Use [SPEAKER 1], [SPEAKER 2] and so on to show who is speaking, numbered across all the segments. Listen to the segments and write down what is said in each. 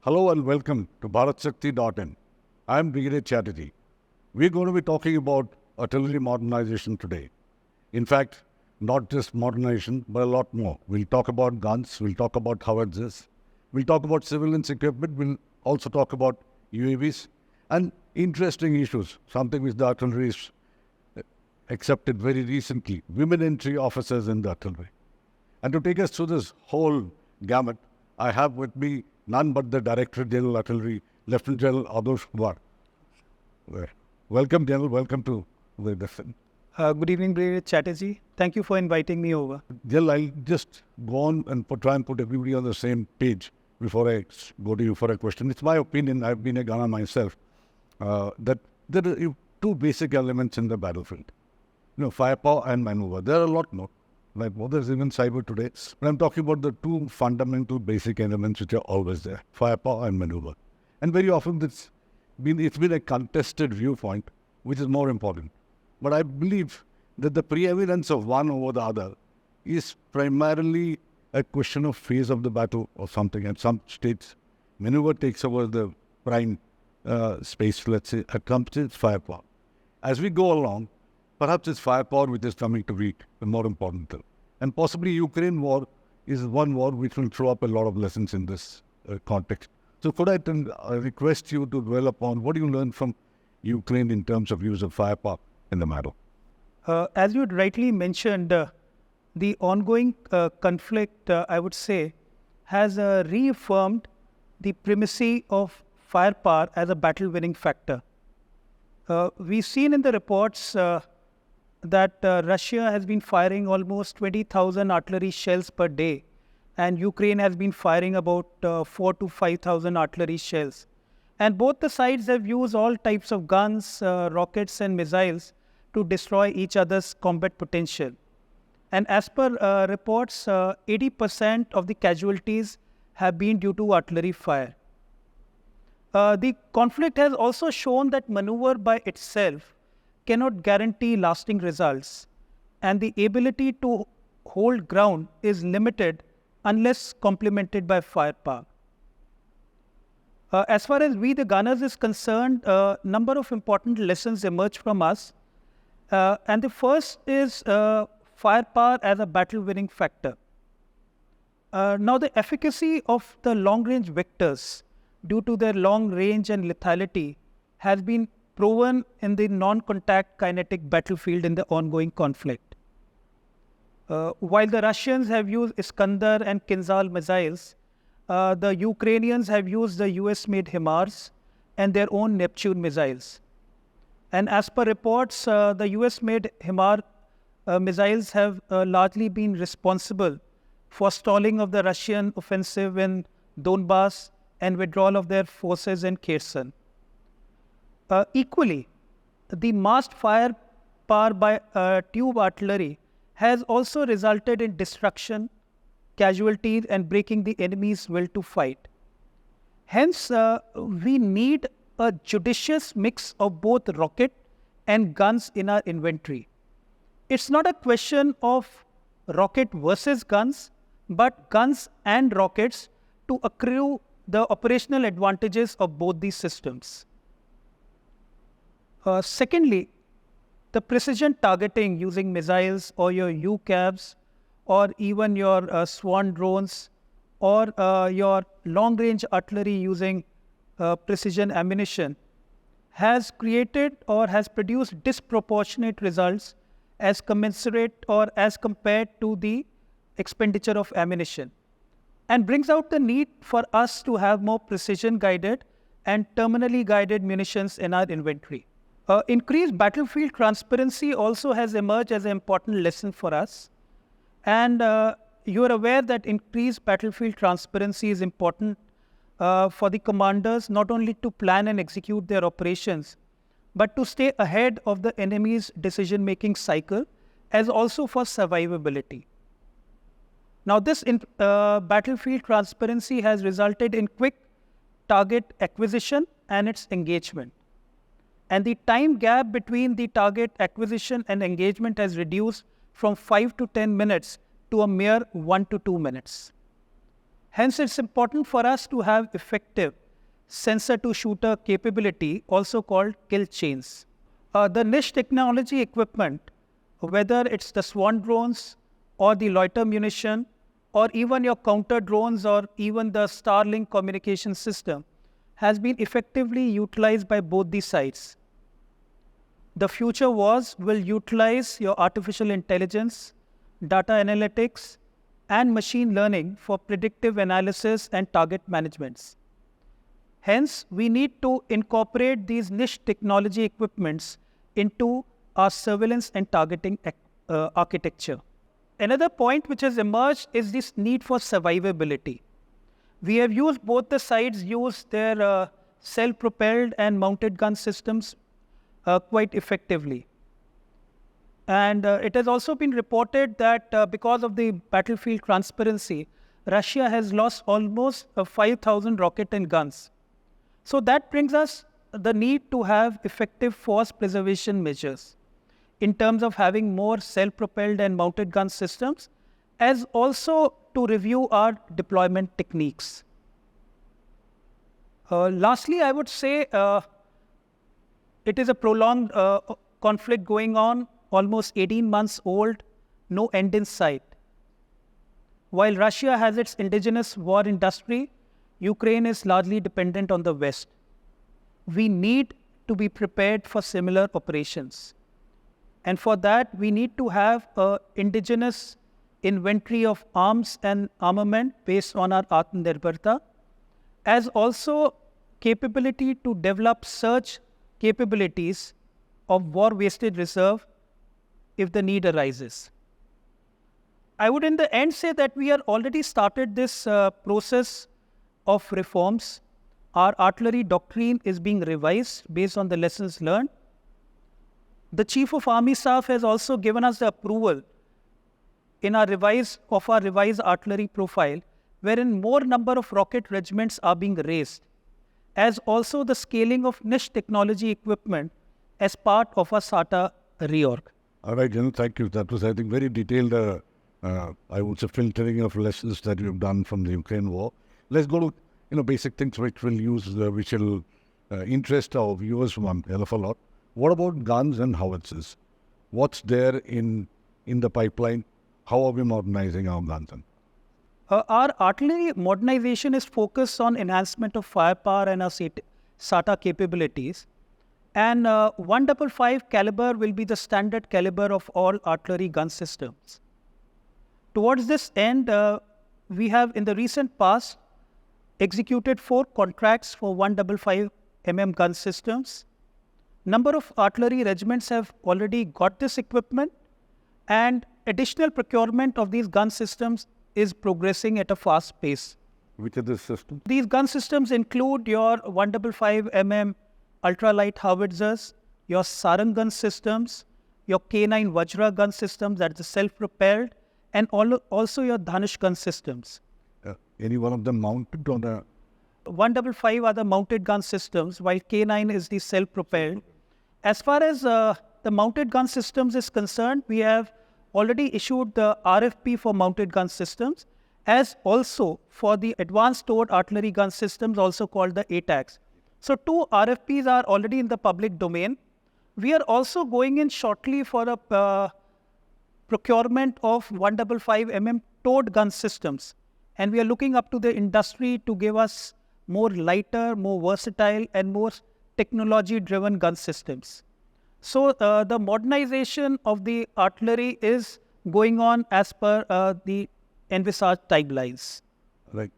[SPEAKER 1] Hello and welcome to BharatShakti.in. I'm Brigadier Chatterjee. We're going to be talking about artillery modernization today. In fact, not just modernization, but a lot more. We'll talk about guns, we'll talk about howitzers, we'll talk about civilians equipment, we'll also talk about UAVs and interesting issues, something which the artillery is accepted very recently, women entry officers in the artillery. And to take us through this whole gamut, I have with me none but the Director General Artillery, Lieutenant General Adosh Kumar. Welcome, General. Welcome to the discussion.
[SPEAKER 2] Good evening, Brigadier Chatterjee. Thank you for inviting me over.
[SPEAKER 1] General, I'll just go on and try and put everybody on the same page before I go to you for a question. It's my opinion, I've been a gunner myself, that there are two basic elements in the battlefield. Firepower and maneuver. There are a lot more. Like there's even cyber today. But I'm talking about the two fundamental basic elements which are always there. Firepower and maneuver. And very often it's been a contested viewpoint, which is more important. But I believe that the preeminence of one over the other is primarily a question of phase of the battle or something. At some states, maneuver takes over the prime space, let's say, accomplishes firepower. As we go along, perhaps it's firepower which is coming to be the more important thing. And possibly Ukraine war is one war which will throw up a lot of lessons in this context. So could I request you to dwell upon what you learned from Ukraine in terms of use of firepower in the battle?
[SPEAKER 2] As you had rightly mentioned, the ongoing conflict, I would say, has reaffirmed the primacy of firepower as a battle-winning factor. We've seen in the reports that Russia has been firing almost 20,000 artillery shells per day, and Ukraine has been firing about 4,000 to 5,000 artillery shells. And both the sides have used all types of guns, rockets and missiles to destroy each other's combat potential. And as per reports, 80% of the casualties have been due to artillery fire. The conflict has also shown that maneuver by itself cannot guarantee lasting results, and the ability to hold ground is limited unless complemented by firepower. As far as we the gunners is concerned, a number of important lessons emerge from us, and the first is firepower as a battle-winning factor. Now the efficacy of the long-range vectors due to their long range and lethality has been proven in the non-contact kinetic battlefield in the ongoing conflict. While the Russians have used Iskander and Kinzhal missiles, the Ukrainians have used the US-made HIMARS and their own Neptune missiles. And as per reports, the US-made HIMAR missiles have largely been responsible for stalling of the Russian offensive in Donbass and withdrawal of their forces in Kherson. Equally, the massed firepower by tube artillery has also resulted in destruction, casualties, and breaking the enemy's will to fight. Hence, we need a judicious mix of both rocket and guns in our inventory. It's not a question of rocket versus guns, but guns and rockets to accrue the operational advantages of both these systems. Secondly, the precision targeting using missiles or your UCAVs or even your Swan drones or your long-range artillery using precision ammunition has created or has produced disproportionate results as commensurate or as compared to the expenditure of ammunition, and brings out the need for us to have more precision-guided and terminally guided munitions in our inventory. Increased battlefield transparency also has emerged as an important lesson for us. And you are aware that increased battlefield transparency is important for the commanders not only to plan and execute their operations, but to stay ahead of the enemy's decision-making cycle, as also for survivability. Now, this battlefield transparency has resulted in quick target acquisition and its engagement. And the time gap between the target acquisition and engagement has reduced from 5 to 10 minutes to a mere 1 to 2 minutes. Hence, it's important for us to have effective sensor-to-shooter capability, also called kill chains. The niche technology equipment, whether it's the Swan drones or the loiter munition, or even your counter drones or even the Starlink communication system, has been effectively utilized by both the sides. The future wars will utilize your artificial intelligence, data analytics, and machine learning for predictive analysis and target management. Hence, we need to incorporate these niche technology equipments into our surveillance and targeting architecture. Another point which has emerged is this need for survivability. We have used both the sides use their self-propelled and mounted gun systems quite effectively. And it has also been reported that because of the battlefield transparency, Russia has lost almost 5,000 rockets and guns. So that brings us the need to have effective force preservation measures in terms of having more self-propelled and mounted gun systems, as also to review our deployment techniques. Lastly, I would say it is a prolonged conflict going on, almost 18 months old, no end in sight. While Russia has its indigenous war industry, Ukraine is largely dependent on the West. We need to be prepared for similar operations. And for that, we need to have an indigenous inventory of arms and armament based on our Atmanirbharta, as also capability to develop search capabilities of war-wasted reserve if the need arises. I would in the end say that we are already started this process of reforms. Our artillery doctrine is being revised based on the lessons learned. The Chief of Army Staff has also given us the approval in our revised artillery profile, wherein more number of rocket regiments are being raised, as also the scaling of niche technology equipment as part of our SATA reorg.
[SPEAKER 1] All right, General, thank you. That was, I think, very detailed, I would say, filtering of lessons that you've done from the Ukraine war. Let's go to basic things which will interest our viewers from a hell of a lot. What about guns and howitzers? What's there in the pipeline? How are we modernizing our guns?
[SPEAKER 2] Our artillery modernization is focused on enhancement of firepower and our SATA capabilities. And 155 caliber will be the standard caliber of all artillery gun systems. Towards this end, we have in the recent past executed 4 contracts for 155 gun systems. Number of artillery regiments have already got this equipment, and additional procurement of these gun systems is progressing at a fast pace.
[SPEAKER 1] Which are the systems?
[SPEAKER 2] These gun systems include your 155 ultralight howitzers, your Sarang gun systems, your K9 Vajra gun systems, that's the self-propelled, and also your Dhanush gun systems.
[SPEAKER 1] Any one of them mounted on a...
[SPEAKER 2] 155 are the mounted gun systems, while K9 is the self-propelled. As far as the mounted gun systems is concerned, we have already issued the RFP for mounted gun systems, as also for the advanced towed artillery gun systems, also called the ATACs. So 2 RFPs are already in the public domain. We are also going in shortly for a procurement of 155 towed gun systems. And we are looking up to the industry to give us more lighter, more versatile, and more technology-driven gun systems. So the modernization of the artillery is going on as per the envisaged timelines.
[SPEAKER 1] Right.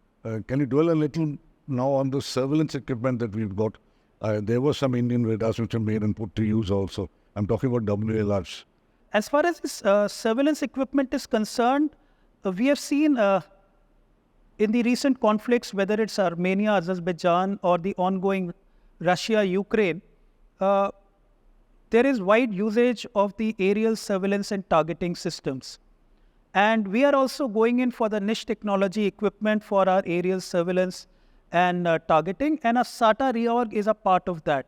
[SPEAKER 1] Can you dwell a little now on the surveillance equipment that we've got? There were some Indian radars which were made and put to use also. I'm talking about WLRs.
[SPEAKER 2] As far as this surveillance equipment is concerned, we have seen in the recent conflicts, whether it's Armenia, Azerbaijan, or the ongoing Russia-Ukraine, there is wide usage of the aerial surveillance and targeting systems. And we are also going in for the niche technology equipment for our aerial surveillance and targeting, and our SATA reorg is a part of that.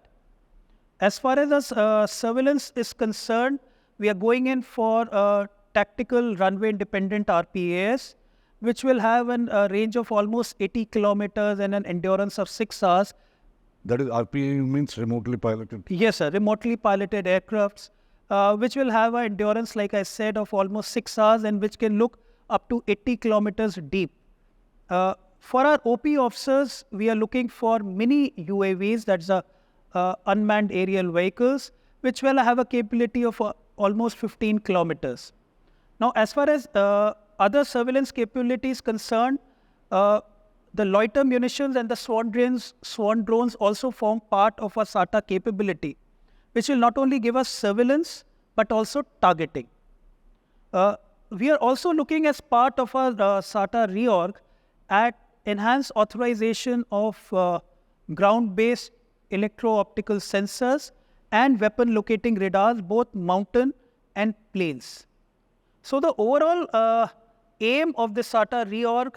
[SPEAKER 2] As far as surveillance is concerned, we are going in for tactical runway-independent RPAS, which will have a range of almost 80 kilometers and an endurance of 6 hours.
[SPEAKER 1] That is RPA means remotely piloted.
[SPEAKER 2] Yes, sir. Remotely piloted aircrafts, which will have an endurance, like I said, of almost 6 hours and which can look up to 80 kilometers deep. For our OP officers, we are looking for mini UAVs, that's unmanned aerial vehicles, which will have a capability of almost 15 kilometers. Now, as far as other surveillance capabilities concerned, the loiter munitions and the swarm drones also form part of our SATA capability, which will not only give us surveillance, but also targeting. We are also looking as part of our SATA reorg at enhanced authorization of ground-based electro-optical sensors and weapon locating radars, both mountain and plains. So the overall aim of the SATA reorg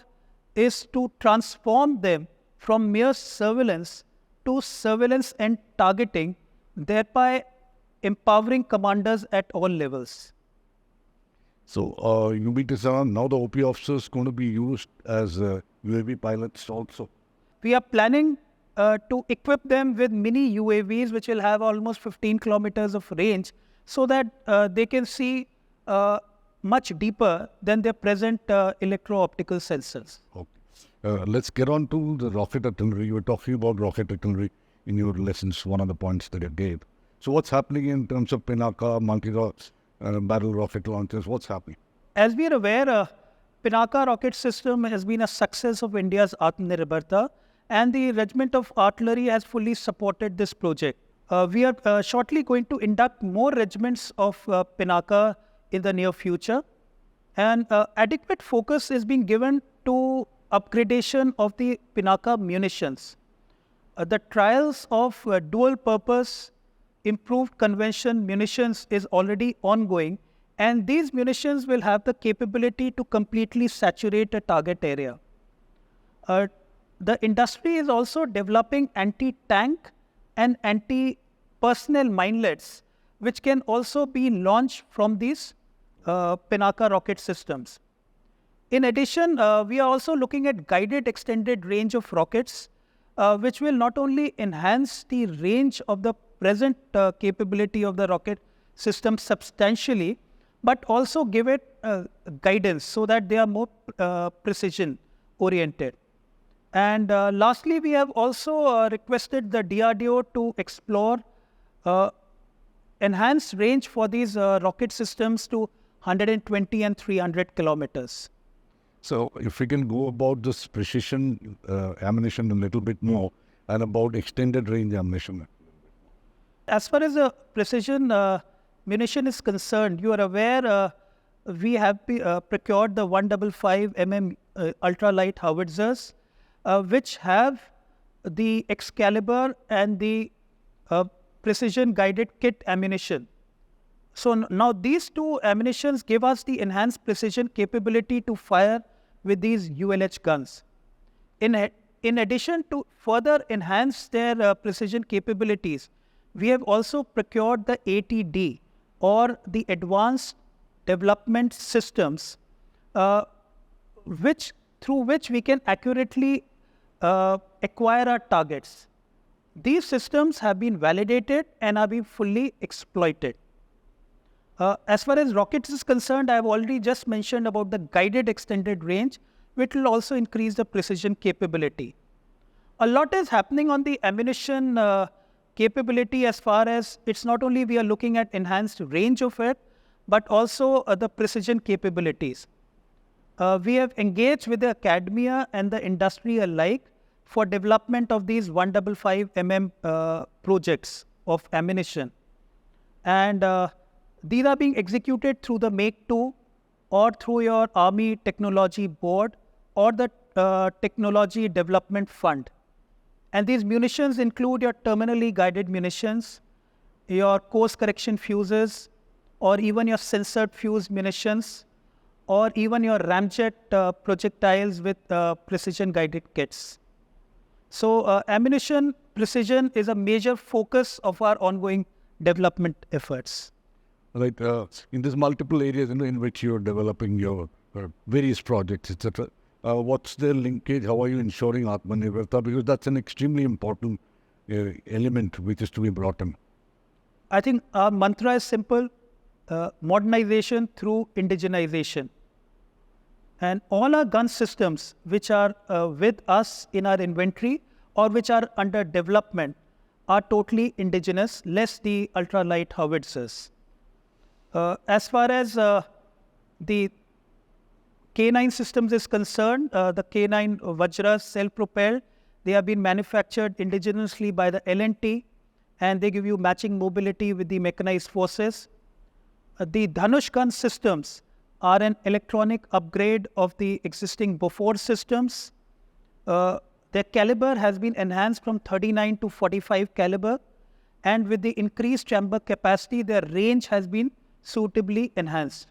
[SPEAKER 2] is to transform them from mere surveillance to surveillance and targeting, thereby empowering commanders at all levels.
[SPEAKER 1] So, you mean to say now the OP officers going to be used as UAV pilots also?
[SPEAKER 2] We are planning to equip them with mini UAVs, which will have almost 15 kilometers of range, so that they can see much deeper than their present electro-optical sensors.
[SPEAKER 1] Okay. Let's get on to the rocket artillery. You were talking about rocket artillery in your lessons, one of the points that you gave. So what's happening in terms of Pinaka, multi-rocks, barrel rocket launchers? What's happening?
[SPEAKER 2] As we are aware, Pinaka rocket system has been a success of India's Atmanirbharta, and the Regiment of Artillery has fully supported this project. We are shortly going to induct more regiments of Pinaka in the near future, and adequate focus is being given to upgradation of the Pinaka munitions. The trials of dual purpose improved convention munitions is already ongoing, and these munitions will have the capability to completely saturate a target area. The industry is also developing anti-tank and anti-personnel minelets, which can also be launched from these Pinaka rocket systems. In addition, we are also looking at guided extended range of rockets, which will not only enhance the range of the present capability of the rocket system substantially, but also give it guidance so that they are more precision oriented. And lastly, we have also requested the DRDO to explore enhanced range for these rocket systems to 120 and 300 kilometers.
[SPEAKER 1] So if we can go about this precision ammunition a little bit more and about extended range ammunition.
[SPEAKER 2] As far as the precision munition is concerned, you are aware we have procured the 155 mm ultralight howitzers, which have the Excalibur and the precision guided kit ammunition. So now these two ammunitions give us the enhanced precision capability to fire with these ULH guns. In addition to further enhance their precision capabilities, we have also procured the ATD, or the Advanced Development Systems, through which we can accurately acquire our targets. These systems have been validated and are being fully exploited. As far as rockets is concerned, I have already just mentioned about the guided extended range, which will also increase the precision capability. A lot is happening on the ammunition capability, as far as it's not only we are looking at enhanced range of it, but also the precision capabilities. We have engaged with the academia and the industry alike for development of these 155 mm projects of ammunition. And these are being executed through the Make-2 or through your Army Technology Board or the Technology Development Fund. And these munitions include your terminally guided munitions, your course correction fuses, or even your censored fuse munitions, or even your ramjet projectiles with precision guided kits. So ammunition precision is a major focus of our ongoing development efforts.
[SPEAKER 1] Right. In these multiple areas in which you're developing your various projects, etc. What's their linkage? How are you ensuring Atmanirbharta? Because that's an extremely important element which is to be brought in.
[SPEAKER 2] I think our mantra is simple, modernization through indigenization. And all our gun systems which are with us in our inventory or which are under development are totally indigenous, less the ultralight howitzers. As far as the K9 systems is concerned, the K9 Vajras self-propelled, they have been manufactured indigenously by the L&T, and they give you matching mobility with the mechanized forces. The Dhanush gun systems are an electronic upgrade of the existing Bofors systems. Their caliber has been enhanced from 39 to 45 caliber, and with the increased chamber capacity, their range has been suitably enhanced.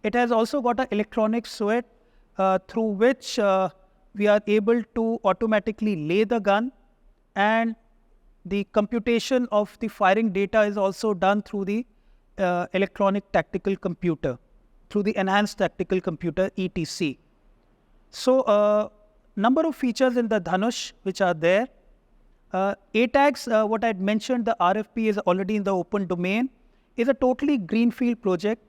[SPEAKER 2] It has also got an electronic suite through which we are able to automatically lay the gun, and the computation of the firing data is also done through the electronic tactical computer, through the enhanced tactical computer ETC. So, number of features in the Dhanush which are there. ATAGS, what I had mentioned, the RFP is already in the open domain, is a totally greenfield project,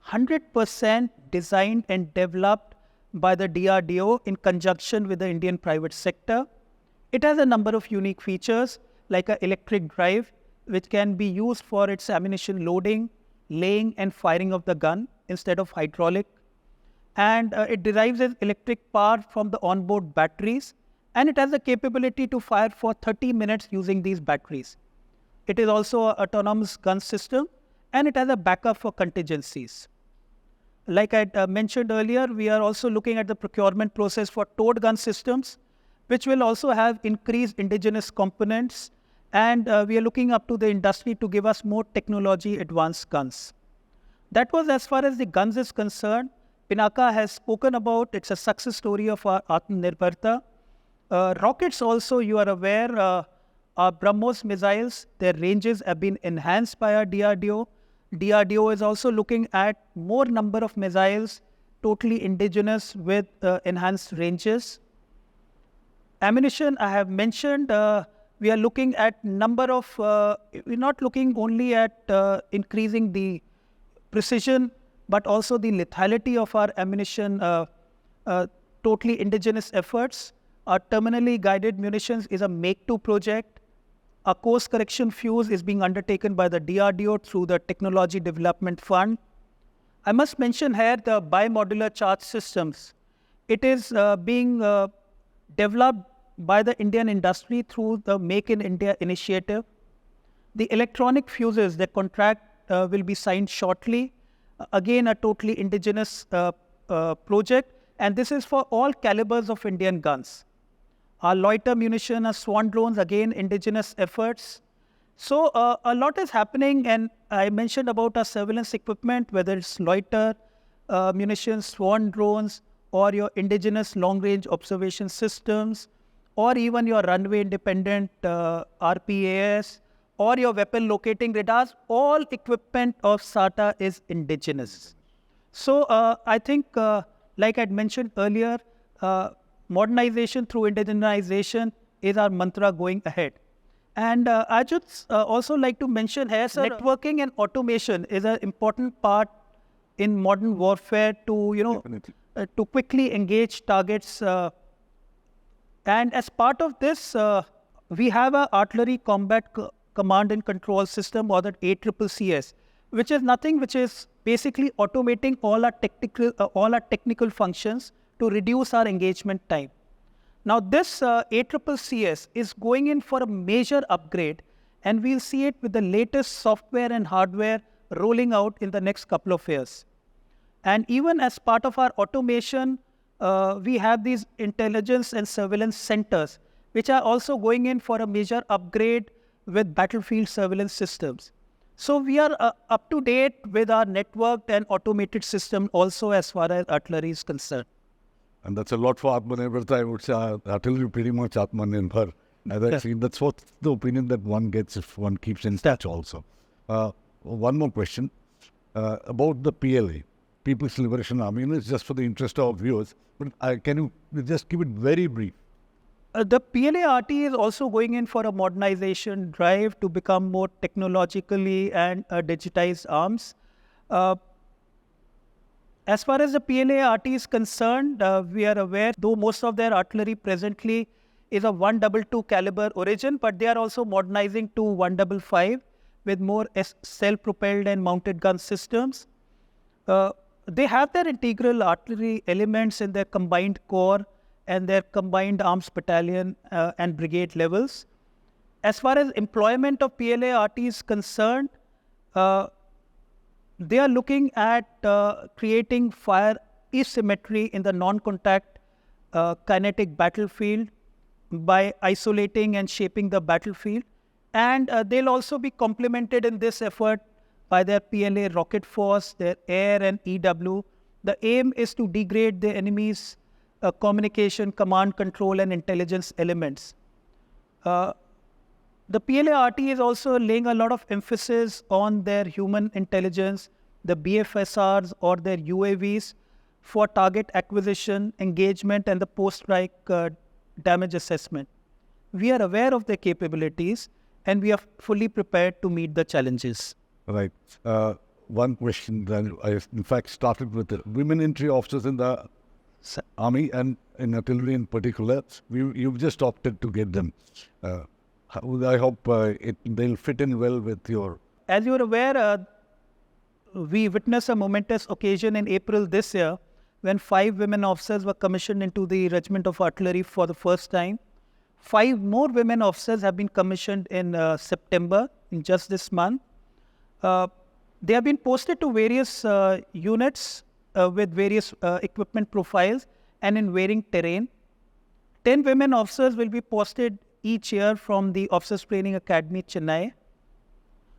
[SPEAKER 2] 100% designed and developed by the DRDO in conjunction with the Indian private sector. It has a number of unique features like an electric drive, which can be used for its ammunition loading, laying and firing of the gun instead of hydraulic. And it derives its electric power from the onboard batteries, and it has the capability to fire for 30 minutes using these batteries. It is also an autonomous gun system, and it has a backup for contingencies. Like I mentioned earlier, we are also looking at the procurement process for towed gun systems, which will also have increased indigenous components, and we are looking up to the industry to give us more technology advanced guns. That was as far as the guns is concerned. Pinaka has spoken about, it's a success story of our Atmanirbharta. Rockets also, you are aware, our BrahMos missiles, their ranges have been enhanced by our DRDO. DRDO is also looking at more number of missiles, totally indigenous with enhanced ranges. Ammunition, I have mentioned, we are looking at number of, we're not looking only at increasing the precision, but also the lethality of our ammunition, totally indigenous efforts. Our terminally guided munitions is a Make-2 project. A course correction fuse is being undertaken by the DRDO through the Technology Development Fund. I must mention here the bimodular charge systems. It is being developed by the Indian industry through the Make in India initiative. The electronic fuses, the contract will be signed shortly. Again, a totally indigenous project, and this is for all calibers of Indian guns. Our loiter munition, our swan drones, again, indigenous efforts. So a lot is happening, and I mentioned about our surveillance equipment, whether it's loiter munitions, swan drones, or your indigenous long-range observation systems, or even your runway-independent RPAS, or your weapon locating radars. All equipment of SATA is indigenous. So I think, like I'd mentioned earlier, modernization through indigenization is our mantra going ahead. And I should also like to mention here, sir, networking and automation is an important part in modern warfare to, to quickly engage targets. And as part of this, we have an artillery combat command and control system, or the ACCCS, which is nothing, which is basically automating all our technical functions to reduce our engagement time. Now this ACCCS is going in for a major upgrade, and we'll see it with the latest software and hardware rolling out in the next couple of years. And even as part of our automation, we have these intelligence and surveillance centers, which are also going in for a major upgrade with battlefield surveillance systems. So we are up to date with our networked and automated system also as far as artillery is concerned.
[SPEAKER 1] And that's a lot for Atmanirbharta. I would say artillery pretty much Atmanirbhar. As I've seen, that's what the opinion that one gets if one keeps in touch also. One more question about the PLA. People's Liberation Army? It's just for the interest of viewers, but can you just give it very brief?
[SPEAKER 2] The PLA-RT is also going in for a modernization drive to become more technologically and digitized arms. As far as the PLA-RT is concerned, we are aware, though most of their artillery presently is of 122 caliber origin, but they are also modernizing to 155 with more self-propelled and mounted gun systems. They have their integral artillery elements in their combined corps and their combined arms battalion and brigade levels. As far as employment of PLA-RT is concerned, they are looking at creating fire asymmetry in the non-contact kinetic battlefield by isolating and shaping the battlefield. And they'll also be complemented in this effort by their PLA rocket force, their air and EW. The aim is to degrade the enemy's communication, command, control, and intelligence elements. The PLA-RT is also laying a lot of emphasis on their human intelligence, the BFSRs or their UAVs for target acquisition, engagement, and the post-strike damage assessment. We are aware of their capabilities and we are fully prepared to meet the challenges.
[SPEAKER 1] Right. One question that I, in fact, started with the women entry officers in the Army and in artillery in particular. You've just opted to get them. I hope they'll fit in well with your...
[SPEAKER 2] As you're aware, we witnessed a momentous occasion in April this year when 5 women officers were commissioned into the Regiment of Artillery for the first time. 5 more women officers have been commissioned in September, in just this month. They have been posted to various units with various equipment profiles and in varying terrain. 10 women officers will be posted each year from the Officers Training Academy, Chennai.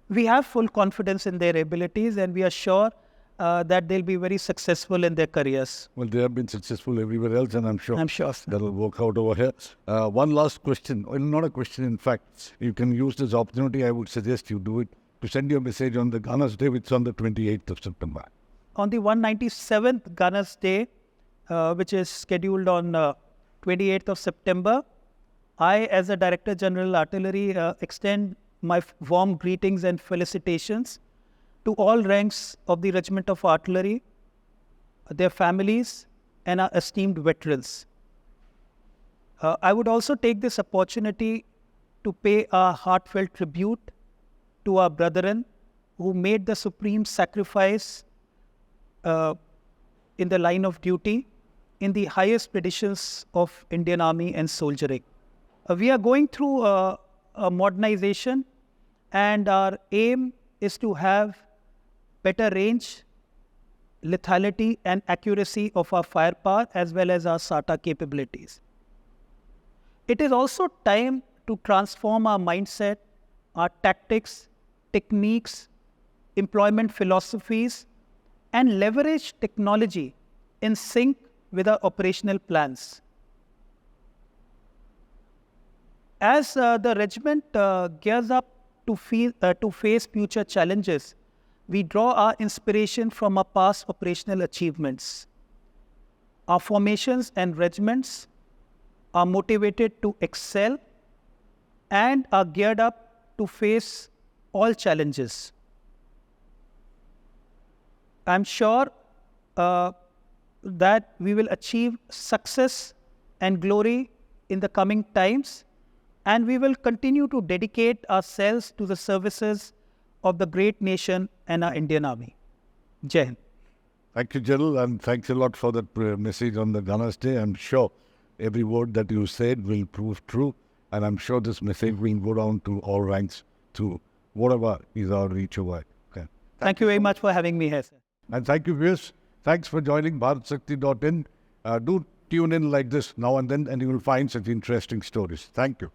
[SPEAKER 2] We have full confidence in their abilities and we are sure that they'll be very successful in their careers.
[SPEAKER 1] Well, they have been successful everywhere else and I'm sure
[SPEAKER 2] Sir.
[SPEAKER 1] that'll work out over here. One last question, well, not a question in fact. You can use this opportunity, I would suggest you do it, to send your message on the Gunners Day, which is on the 28th of September.
[SPEAKER 2] On the 197th Gunners Day, which is scheduled on 28th of September, I, as the Director General Artillery, extend my warm greetings and felicitations to all ranks of the Regiment of Artillery, their families, and our esteemed veterans. I would also take this opportunity to pay a heartfelt tribute to our brethren who made the supreme sacrifice in the line of duty in the highest traditions of Indian Army and soldiering. We are going through a modernization and our aim is to have better range, lethality and accuracy of our firepower as well as our SATA capabilities. It is also time to transform our mindset, our tactics, techniques, employment philosophies, and leverage technology in sync with our operational plans. As the regiment gears up to face future challenges, we draw our inspiration from our past operational achievements. Our formations and regiments are motivated to excel and are geared up to face all challenges. I'm sure that we will achieve success and glory in the coming times, and we will continue to dedicate ourselves to the services of the great nation and our Indian Army. Jai Hind.
[SPEAKER 1] Thank you, General, and thanks a lot for that message on the Gunners Day. I'm sure every word that you said will prove true, and I'm sure this message will go down to all ranks, to whatever is our reach over. Okay.
[SPEAKER 2] Thank you very much for having me here, sir.
[SPEAKER 1] And thank you, viewers. Thanks for joining BharatShakti.in. Do tune in like this now and then, and you will find such interesting stories. Thank you.